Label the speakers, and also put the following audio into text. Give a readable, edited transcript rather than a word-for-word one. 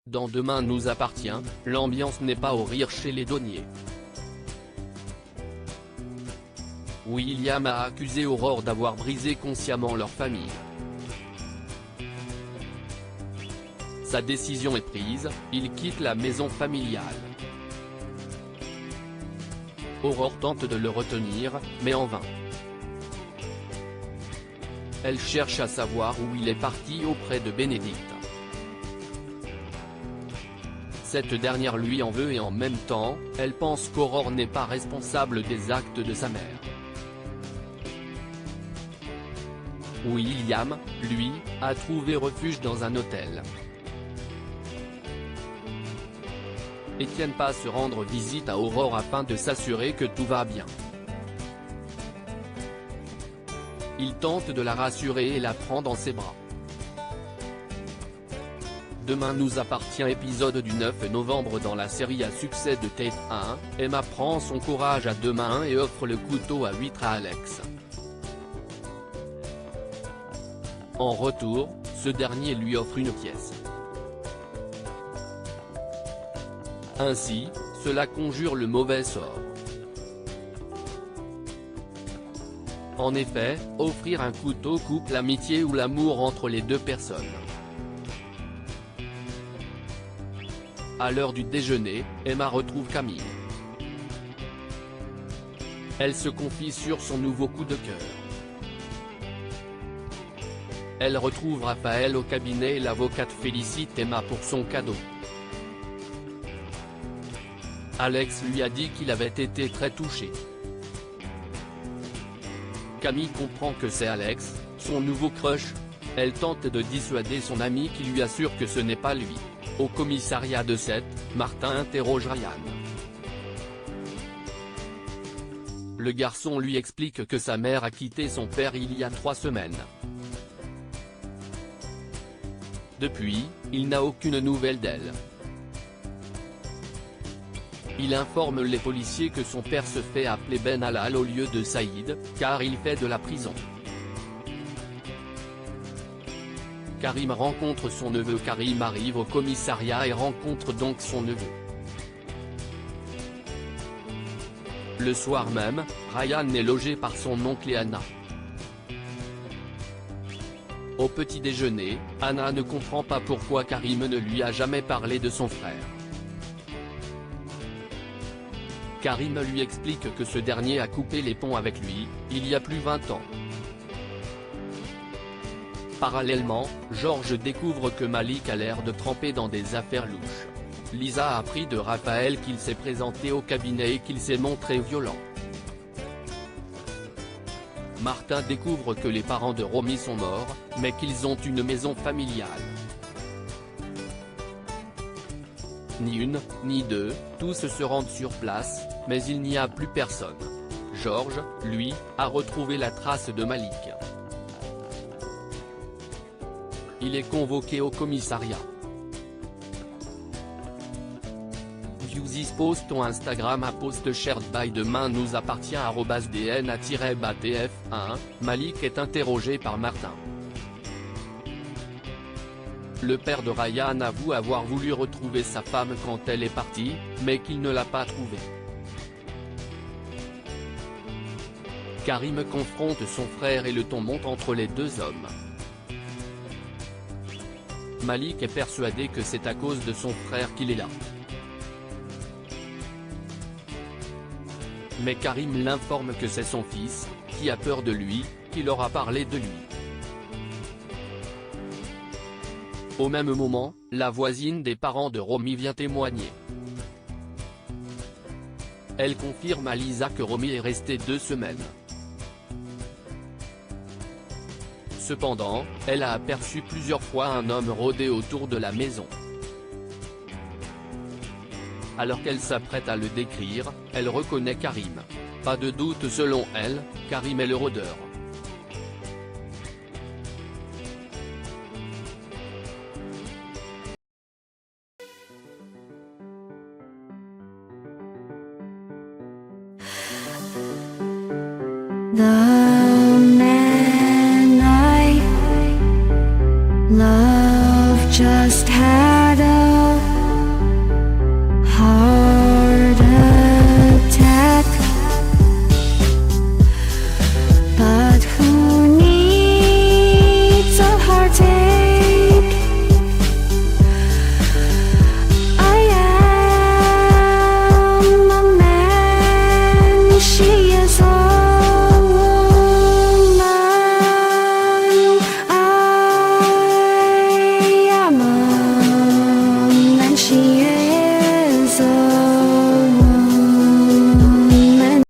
Speaker 1: Dans Demain nous appartient, l'ambiance n'est pas au rire chez les douaniers. William a accusé Aurore d'avoir brisé consciemment leur famille. Sa décision est prise, il quitte la maison familiale. Aurore tente de le retenir, mais en vain. Elle cherche à savoir où il est parti auprès de Bénédicte. Cette dernière lui en veut et en même temps, elle pense qu'Aurore n'est pas responsable des actes de sa mère. William, lui, a trouvé refuge dans un hôtel. Étienne passe rendre visite à Aurore afin de s'assurer que tout va bien. Il tente de la rassurer et la prend dans ses bras. Demain nous appartient épisode du 9 novembre. Dans la série à succès de TF1, Emma prend son courage à deux mains et offre le couteau à huître à Alex. En retour, ce dernier lui offre une pièce. Ainsi, cela conjure le mauvais sort. En effet, offrir un couteau coupe l'amitié ou l'amour entre les deux personnes. À l'heure du déjeuner, Emma retrouve Camille. Elle se confie sur son nouveau coup de cœur. Elle retrouve Raphaël au cabinet et l'avocate félicite Emma pour son cadeau. Alex lui a dit qu'il avait été très touché. Camille comprend que c'est Alex, son nouveau crush. Elle tente de dissuader son ami qui lui assure que ce n'est pas lui. Au commissariat de Sète, Martin interroge Ryan. Le garçon lui explique que sa mère a quitté son père il y a 3 semaines. Depuis, il n'a aucune nouvelle d'elle. Il informe les policiers que son père se fait appeler Ben Halal au lieu de Saïd, car il fait de la prison. Karim rencontre son neveu. Karim arrive au commissariat et rencontre donc son neveu. Le soir même, Ryan est logé par son oncle et Anna. Au petit déjeuner, Anna ne comprend pas pourquoi Karim ne lui a jamais parlé de son frère. Karim lui explique que ce dernier a coupé les ponts avec lui, il y a plus 20 ans. Parallèlement, Georges découvre que Malik a l'air de tremper dans des affaires louches. Lisa a appris de Raphaël qu'il s'est présenté au cabinet et qu'il s'est montré violent. Martin découvre que les parents de Romy sont morts, mais qu'ils ont une maison familiale. Ni une, ni deux, tous se rendent sur place, mais il n'y a plus personne. Georges, lui, a retrouvé la trace de Malik. Il est convoqué au commissariat. View this post on Instagram à post shared by Demain nous appartient @dna-batf1, Malik est interrogé par Martin. Le père de Ryan avoue avoir voulu retrouver sa femme quand elle est partie, mais qu'il ne l'a pas trouvée. Karim confronte son frère et le ton monte entre les deux hommes. Malik est persuadé que c'est à cause de son frère qu'il est là. Mais Karim l'informe que c'est son fils, qui a peur de lui, qui leur a parlé de lui. Au même moment, la voisine des parents de Romy vient témoigner. Elle confirme à Lisa que Romy est restée 2 semaines. Cependant, elle a aperçu plusieurs fois un homme rôder autour de la maison. Alors qu'elle s'apprête à le décrire, elle reconnaît Karim. Pas de doute selon elle, Karim est le rôdeur.
Speaker 2: The man I love just had